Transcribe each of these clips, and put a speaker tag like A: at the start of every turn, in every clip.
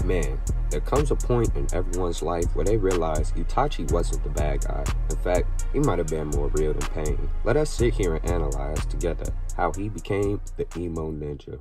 A: Man, there comes a point in everyone's life where they realize Itachi wasn't the bad guy. In fact, he might have been more real than Pain. Let us sit here and analyze together how he became the emo ninja.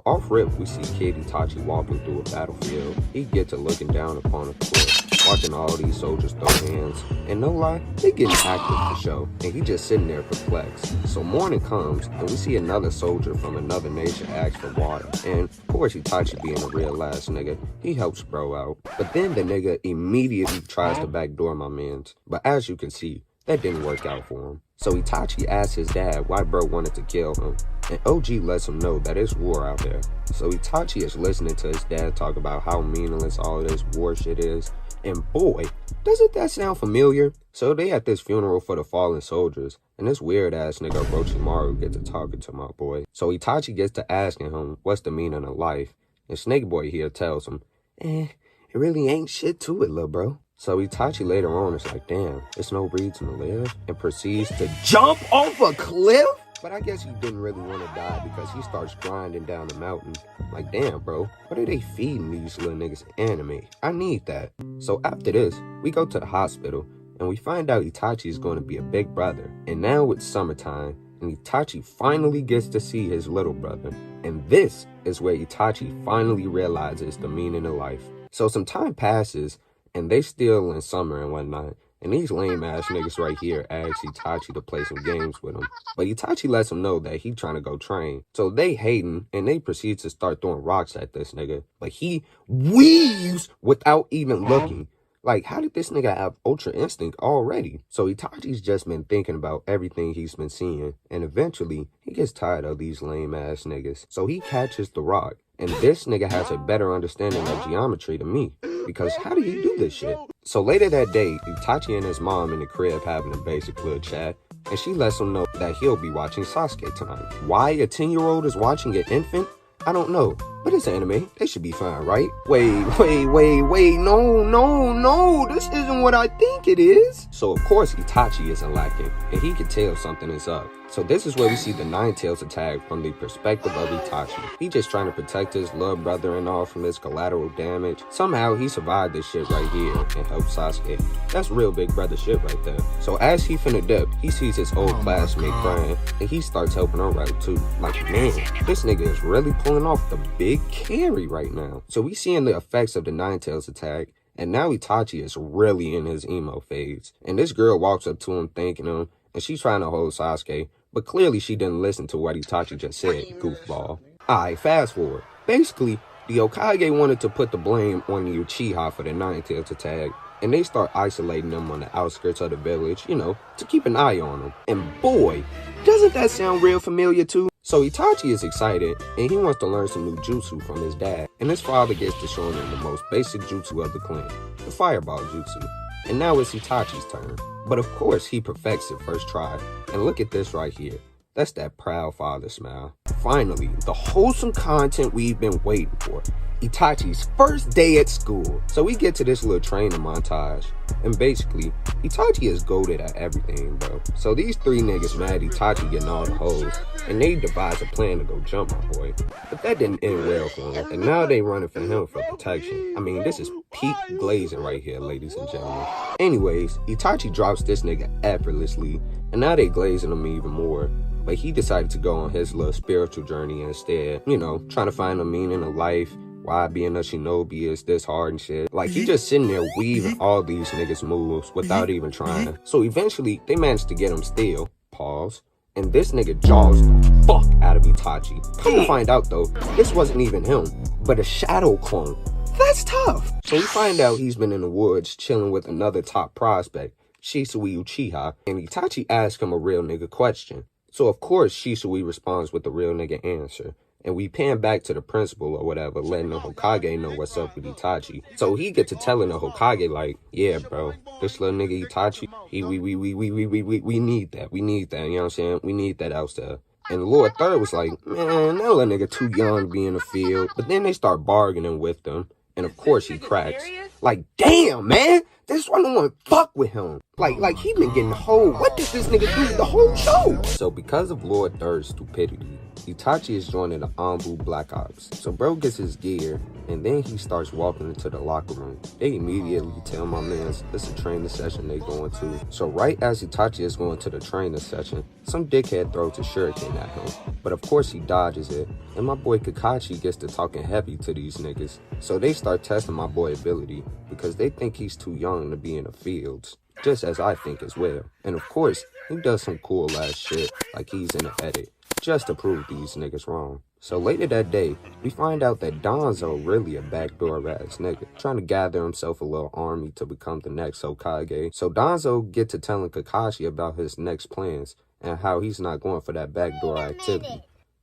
A: Off rip, we see Kid Itachi walking through a battlefield. He gets to looking down upon a cliff, watching all these soldiers throw hands. And no lie, they getting active for show. And he just sitting there perplexed. So morning comes, and we see another soldier from another nation ask for water. And of course, Itachi being a real ass nigga, he helps bro out. But then the nigga immediately tries to backdoor my mans. But as you can see, that didn't work out for him. So Itachi asks his dad why bro wanted to kill him, and OG lets him know that it's war out there. So Itachi is listening to his dad talk about how meaningless all of this war shit is, and boy, doesn't that sound familiar? So they at this funeral for the fallen soldiers, and this weird ass nigga Orochimaru gets to talking to my boy. So Itachi gets to asking him what's the meaning of life, and Snake Boy here tells him, it really ain't shit to it, lil' bro. So Itachi later on is like, damn, there's no reason to live, and proceeds to jump off a cliff? But I guess he didn't really want to die because he starts grinding down the mountain. Like, damn, bro, what are they feeding these little niggas anime? I need that. So after this, we go to the hospital, and we find out Itachi is going to be a big brother. And now it's summertime, and Itachi finally gets to see his little brother. And this is where Itachi finally realizes the meaning of life. So some time passes, and they still in summer and whatnot. And these lame ass niggas right here ask Itachi to play some games with him. But Itachi lets him know that he trying to go train. So they hating, and they proceed to start throwing rocks at this nigga. But he weaves without even looking. Like, how did this nigga have Ultra Instinct already? So Itachi's just been thinking about everything he's been seeing. And eventually, he gets tired of these lame ass niggas. So he catches the rock. And this nigga has a better understanding of geometry than me. Because how do you do this shit? So later that day, Itachi and his mom in the crib having a basic little chat. And she lets him know that he'll be watching Sasuke tonight. Why a 10-year-old is watching an infant? I don't know. But it's anime. They should be fine, right? Wait. No. This isn't what I think it is. So of course Itachi isn't lacking. And he can tell something is up. So this is where we see the Nine Tails attack from the perspective of Itachi. He just trying to protect his little brother and all from this collateral damage. Somehow he survived this shit right here and helped Sasuke. That's real big brother shit right there. So as he finna dip, he sees his old classmate crying, and he starts helping her out too. Like, man, this nigga is really pulling off the big carry right now. So we seeing the effects of the Nine Tails attack. And now Itachi is really in his emo phase. And this girl walks up to him thanking him, and she's trying to hold Sasuke. But clearly she didn't listen to what Itachi just said, goofball. Alright, fast forward. Basically, the Hokage wanted to put the blame on the Uchiha for the Nine Tails attack. And they start isolating them on the outskirts of the village, you know, to keep an eye on them. And boy, doesn't that sound real familiar too? So Itachi is excited, and he wants to learn some new jutsu from his dad. And his father gets to show him the most basic jutsu of the clan, the fireball jutsu. And now it's Itachi's turn. But of course, he perfects it first try. And look at this right here. That's that proud father smile. Finally, the wholesome content we've been waiting for. Itachi's first day at school. So we get to this little training montage. And basically, Itachi is goated at everything, bro. So these three niggas mad Itachi getting all the hoes. And they devise a plan to go jump my boy. But that didn't end well for him. And now they running for him for protection. I mean, this is peak glazing right here, ladies and gentlemen. Anyways, Itachi drops this nigga effortlessly. And now they glazing him even more. But he decided to go on his little spiritual journey instead. You know, trying to find the meaning of life. Why being a shinobi is this hard and shit. Like, he just sitting there weaving all these niggas' moves without even trying. So eventually, they managed to get him still. Pause. And this nigga jaws the fuck out of Itachi. Come to find out though, this wasn't even him, but a shadow clone. That's tough. So we find out he's been in the woods chilling with another top prospect, Shisui Uchiha. And Itachi asks him a real nigga question. So of course Shisui responds with the real nigga answer. And we pan back to the principal or whatever, letting the Hokage know what's up with Itachi. So he get to telling the Hokage like, yeah, bro, this little nigga Itachi, we need that. We need that, you know what I'm saying? We need that out there. And Lord Third was like, man, that little nigga too young to be in the field. But then they start bargaining with him. And of course he cracks. Like, damn, man, this one don't want to fuck with him. Like he been getting whole. What did this nigga do the whole show? So because of Lord Third's stupidity, Itachi is joining the Anbu Black Ops. So bro gets his gear, and then he starts walking into the locker room. They immediately tell my man it's a training session they going to. So right as Itachi is going to the training session, some dickhead throws a shuriken at him. But of course he dodges it, and my boy Kakashi gets to talking heavy to these niggas. So they start testing my boy ability, because they think he's too young to be in the fields. Just as I think as well. And of course, he does some cool ass shit, like he's in an edit, just to prove these niggas wrong. So later that day, we find out that Danzo really a backdoor ass nigga, trying to gather himself a little army to become the next Hokage. So Danzo get to telling Kakashi about his next plans, and how he's not going for that backdoor activity.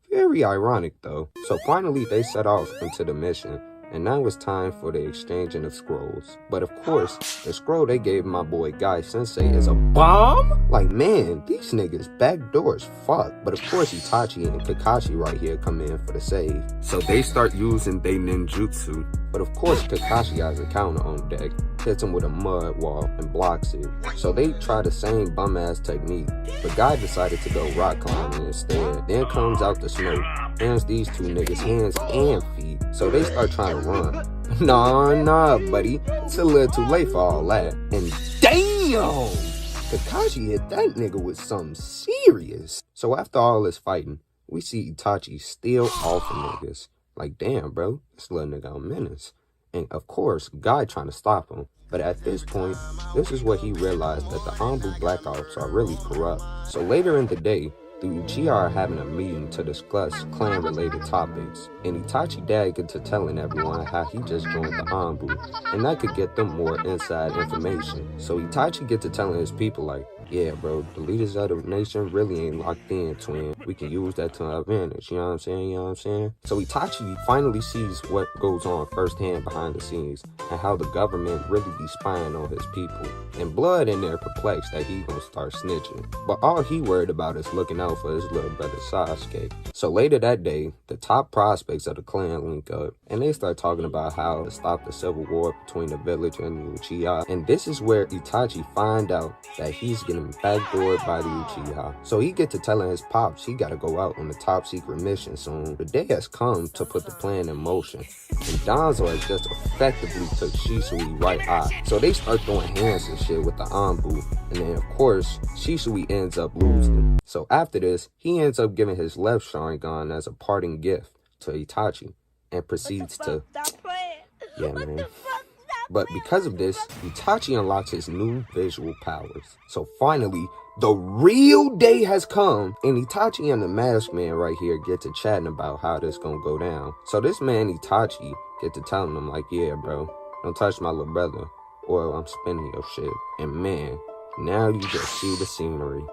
A: Very ironic though. So finally they set off into the mission. And now it's time for the exchanging of scrolls. But of course, the scroll they gave my boy Guy Sensei is a bomb? Like, man, these niggas backdoor as fuck. But of course, Itachi and Kakashi right here come in for the save. So they start using their ninjutsu. But of course, Kakashi has a counter on deck, hits him with a mud wall and blocks it. So they try the same bum-ass technique, but Guy decided to go rock climbing instead. Then comes out the smoke, hands these two niggas hands and feet. So they start trying to run. Nah, buddy, it's a little too late for all that. And damn! Kakashi hit that nigga with something serious. So after all this fighting, we see Itachi still off the niggas. Like, damn, bro, this little nigga a menace. And of course, Guy trying to stop him. But at this point, this is where he realized that the Anbu Black Ops are really corrupt. So later in the day, the Uchiha are having a meeting to discuss clan-related topics. And Itachi dad gets to telling everyone how he just joined the Anbu, and that could get them more inside information. So Itachi gets to telling his people like, yeah, bro, the leaders of the nation really ain't locked in, twin. We can use that to our advantage, you know what I'm saying, you know what I'm saying? So Itachi finally sees what goes on firsthand behind the scenes, and how the government really be spying on his people. And Blood in there perplexed that he gonna start snitching. But all he worried about is looking out for his little brother Sasuke. So later that day, the top prospects of the clan link up, and they start talking about how to stop the civil war between the village and the Uchiha. And this is where Itachi find out that he's getting backdoored by the Uchiha. So he get to telling his pops he gotta go out on a top secret mission soon. The day has come to put the plan in motion, and Danzo has just effectively took Shisui right eye. So they start throwing hands and shit with the Anbu, and then of course Shisui ends up losing. So after this, he ends up giving his left Sharingan as a parting gift to Itachi, and proceeds to, yeah, man. But because of this, Itachi unlocks his new visual powers. So finally, the real day has come, and Itachi and the Masked Man right here get to chatting about how this gonna go down. So this man Itachi get to telling him like, yeah, bro, don't touch my little brother, or I'm spinning your shit. And man, now you just see the scenery.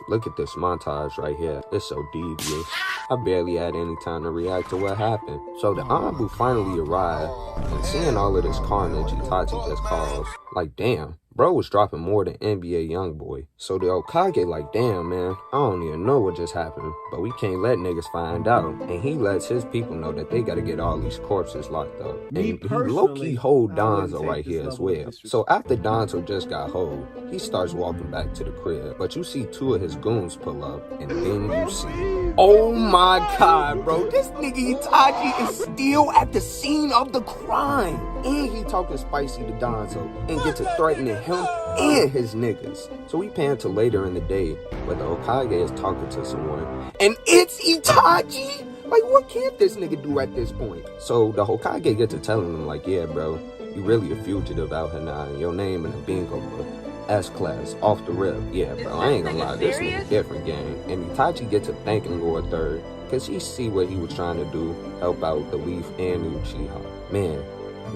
A: Look at this montage right here. It's so devious. I barely had any time to react to what happened. So the Anbu finally arrived, and seeing all of this carnage Itachi just caused, like damn, bro was dropping more than NBA Youngboy. So the Hokage like, damn man, I don't even know what just happened, but we can't let niggas find out. And he lets his people know that they gotta get all these corpses locked up. And he low-key hold Danzo right here as well. So after Danzo just got hold, he starts walking back to the crib. But you see two of his goons pull up, and then you see, oh my god, bro, this nigga Itachi is still at the scene of the crime. And he talking spicy to Danzo, and get to threatening him and his niggas. So we pan to later in the day where the Hokage is talking to someone, and it's Itachi! Like, what can't this nigga do at this point? So the Hokage get to telling him like, yeah, bro, you really a fugitive out here now, and your name in the bingo book, S-Class, off the rip. Yeah, bro, I ain't gonna lie, this nigga different game. And Itachi get to thanking Lord Third, cause he see what he was trying to do, help out the Leaf and the Uchiha. Man,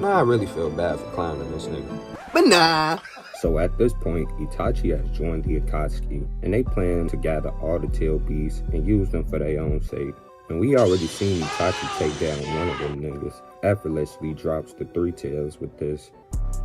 A: now I really feel bad for clowning this nigga. But nah. So at this point, Itachi has joined the Akatsuki, and they plan to gather all the tail beasts and use them for their own sake. And we already seen Itachi take down one of them niggas. Effortlessly drops the 3 tails with this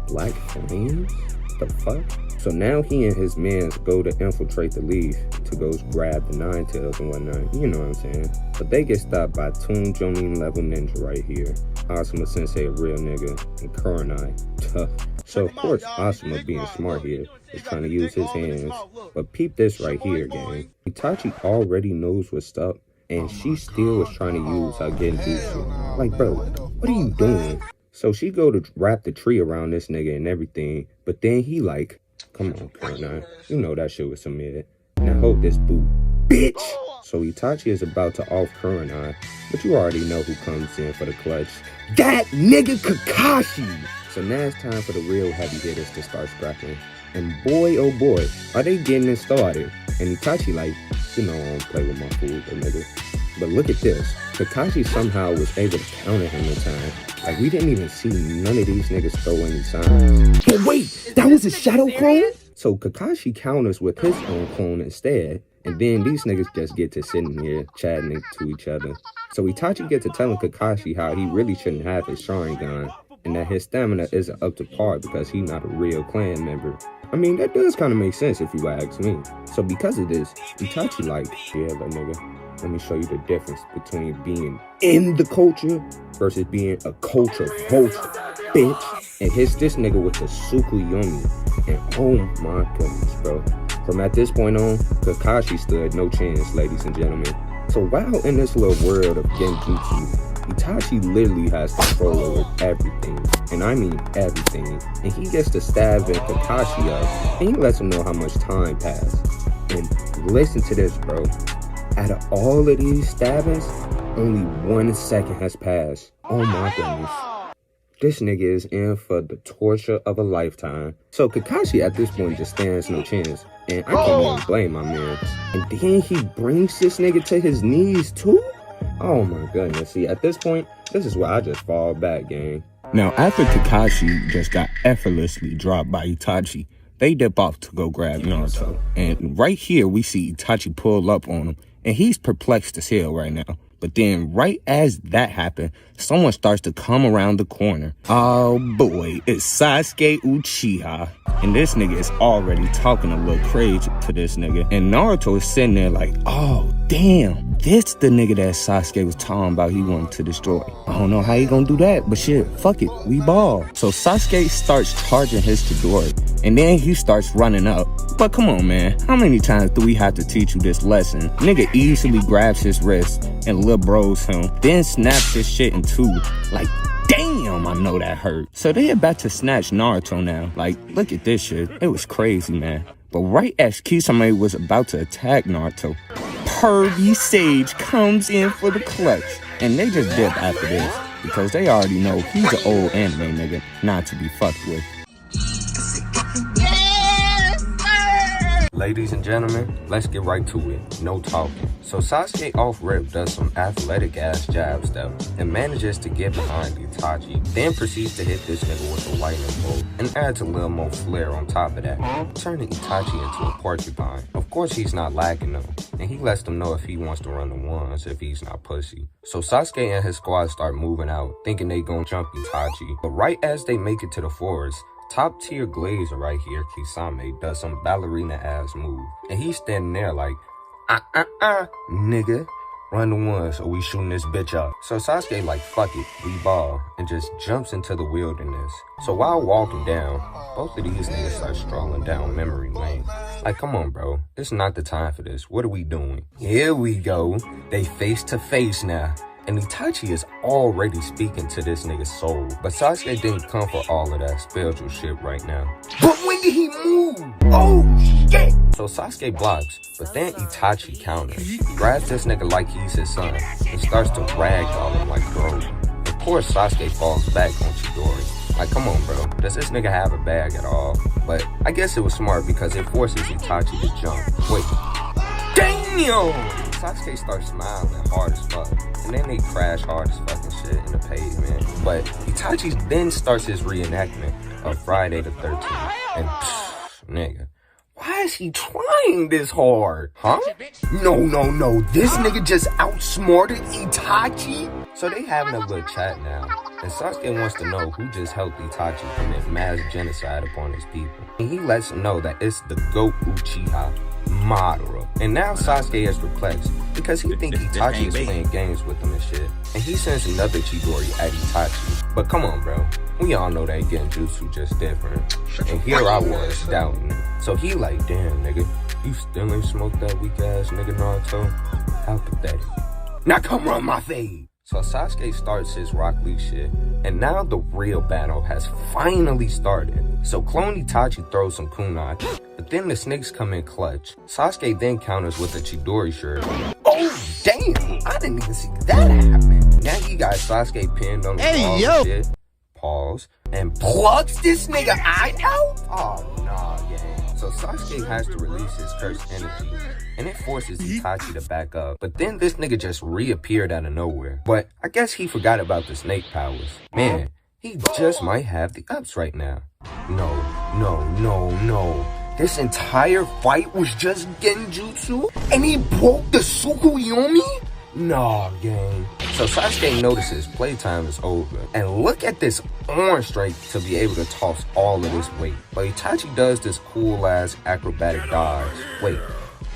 A: black flames? The fuck? So now he and his mans go to infiltrate the leaf to go grab the 9 tails and whatnot. You know what I'm saying? But they get stopped by Toon Jonin level ninja right here. Asuma Sensei, a real nigga, and Kurenai, tough. So of course Asuma, being smart here, is trying to use his hands. But peep this right here, gang. Itachi already knows what's up, and she still is trying to use her Genjutsu. Like, bro, what are you doing? So she go to wrap the tree around this nigga and everything, but then he like, come on, Kurenai, you know that shit was some mid. Now hold this boot, bitch! So Itachi is about to off Kurenai, but you already know who comes in for the clutch. That nigga Kakashi! So now it's time for the real heavy hitters to start scrapping. And boy, oh boy, are they getting it started. And Itachi like, you know I don't play with my food, nigga. But look at this. Kakashi somehow was able to counter him in time. Like, we didn't even see none of these niggas throw any signs. But wait, that was a shadow clone? So Kakashi counters with his own clone instead. And then these niggas just get to sitting here chatting to each other. So Itachi gets to telling Kakashi how he really shouldn't have his Sharingan, and that his stamina isn't up to par because he's not a real clan member. I mean, that does kind of make sense if you ask me. So because of this, Itachi like, yeah, but nigga, let me show you the difference between being in the culture versus being a culture vulture, bitch. And hits this nigga with the Tsukuyomi. And oh my goodness, bro. From at this point on, Kakashi stood no chance, ladies and gentlemen. So while in this little world of Genjutsu, Itachi literally has control over everything. And I mean everything. And he gets to stab at Kakashi up, and he lets him know how much time passed. And listen to this, bro. Out of all of these stabbings, only 1 second has passed. Oh my goodness. This nigga is in for the torture of a lifetime. So Kakashi at this point just stands no chance. And I can't even blame my man. And then he brings this nigga to his knees too? Oh my goodness. See, at this point, this is where I just fall back, gang.
B: Now, after Kakashi just got effortlessly dropped by Itachi, they dip off to go grab Naruto. And right here, we see Itachi pull up on him. And he's perplexed as hell right now. But then right as that happened, someone starts to come around the corner. Oh boy, it's Sasuke Uchiha. And this nigga is already talking a little crazy to this nigga. And Naruto is sitting there like, oh damn, this the nigga that Sasuke was talking about he wanted to destroy. I don't know how he gonna do that, but shit, fuck it, we ball. So Sasuke starts charging his Chidori, and then he starts running up. But come on, man, how many times do we have to teach you this lesson? Nigga easily grabs his wrist and lil bros him, then snaps his shit in two. Like, damn, I know that hurt. So they about to snatch Naruto now. Like, look at this shit. It was crazy, man. But right as Kisame was about to attack Naruto, Pervy Sage comes in for the clutch. And they just dip after this, because they already know he's an old anime nigga, not to be fucked with.
A: Ladies and gentlemen, let's get right to it. No talking. So Sasuke off-rip does some athletic ass jab stuff and manages to get behind Itachi, then proceeds to hit this nigga with a lightning bolt and adds a little more flair on top of that, turning Itachi into a porcupine. Of course he's not lacking though, and he lets them know if he wants to run the ones if he's not pussy. So Sasuke and his squad start moving out, thinking they gonna jump Itachi, but right as they make it to the forest, top tier Glazer right here, Kisame, does some ballerina ass move. And he's standing there like, nigga, run the ones or we shooting this bitch up. So Sasuke like, fuck it, we ball, and just jumps into the wilderness. So while walking down, both of these niggas start strolling down memory lane. Like, come on, bro, it's not the time for this. What are we doing? Here we go. They face to face now. And Itachi is already speaking to this nigga's soul. But Sasuke didn't come for all of that spiritual shit right now. But when did he move? Oh, shit! So Sasuke blocks, but then Itachi counters. Grabs this nigga like he's his son, and starts to ragdoll him like bro. Of course, Sasuke falls back on Chidori. Like, come on, bro. Does this nigga have a bag at all? But I guess it was smart because it forces Itachi to jump. Wait. Damn! Sasuke starts smiling hard as fuck, and then they crash hard as fucking shit in the pavement. But Itachi then starts his reenactment of Friday the 13th, and nigga, Why is he trying this hard? Huh? No. This nigga just outsmarted Itachi? So they having a little chat now. And Sasuke wants to know who just helped Itachi commit mass genocide upon his people. And he lets him know that it's the GOAT Uchiha, Madara. And now Sasuke is perplexed because he thinks Itachi is playing games with him and shit. And he sends another Chidori at Itachi. But come on, bro. We all know that Genjutsu just different. And here I was doubting it. So he like, damn, nigga, you still ain't smoked that weak ass nigga Naruto? How pathetic. Now come run my fade. So Sasuke starts his Rock Lee shit, and now the real battle has finally started. So Clone Itachi throws some kunai, but then the snakes come in clutch. Sasuke then counters with a Chidori shirt. Oh damn, I didn't even see that happen. Now he got Sasuke pinned on the wall and shit. Pause. And plugs this nigga eye out? Oh nah, yeah. So Sasuke has to release his cursed energy, and it forces Itachi to back up. But then this nigga just reappeared out of nowhere. But I guess he forgot about the snake powers. Man, he just might have the ups right now. No. This entire fight was just Genjutsu? And he broke the Tsukuyomi? Nah, gang. So Sasuke notices playtime is over. And look at this arm strength to be able to toss all of this weight. But Itachi does this cool ass acrobatic dodge. Wait,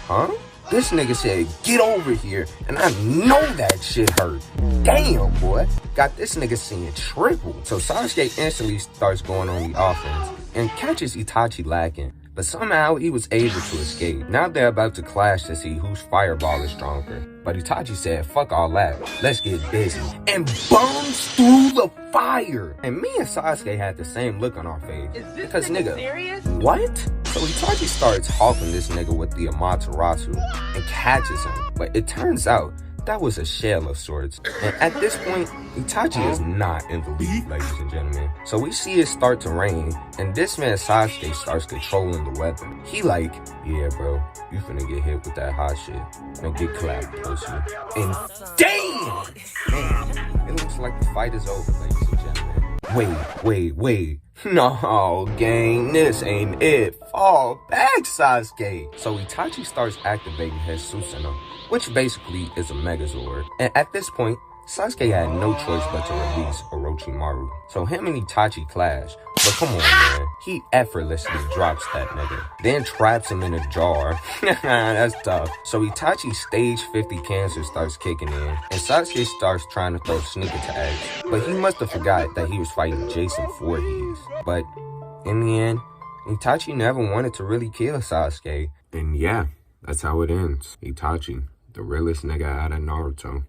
A: huh? This nigga said, get over here. And I know that shit hurt. Damn, boy. Got this nigga seeing triple. So Sasuke instantly starts going on the offense and catches Itachi lacking. But somehow he was able to escape. Now they're about to clash to see whose fireball is stronger. But Itachi said, fuck all that, let's get busy. And burns through the fire. And me and Sasuke had the same look on our face. Because nigga, serious? What? So Itachi starts hawking this nigga with the Amaterasu and catches him. But it turns out that was a shell of sorts. And at this point, Itachi is not in the lead, ladies and gentlemen. So we see it start to rain, and this man Sasuke starts controlling the weather. He like, yeah, bro, you finna get hit with that hot shit. Now get clapped, pussy. And damn! Man, it looks like the fight is over, ladies and gentlemen. Wait. No, gang, this ain't it. Fall back, Sasuke. So Itachi starts activating his Susanoo, which basically is a Megazord. And at this point, Sasuke had no choice but to release Orochimaru. So him and Itachi clash. But come on, man. He effortlessly drops that nigga. Then traps him in a jar. That's tough. So Itachi's stage 50 cancer starts kicking in. And Sasuke starts trying to throw sneak attacks. But he must have forgot that he was fighting Jason Voorhees. But in the end, Itachi never wanted to really kill Sasuke. And yeah, that's how it ends. Itachi, the realest nigga out of Naruto.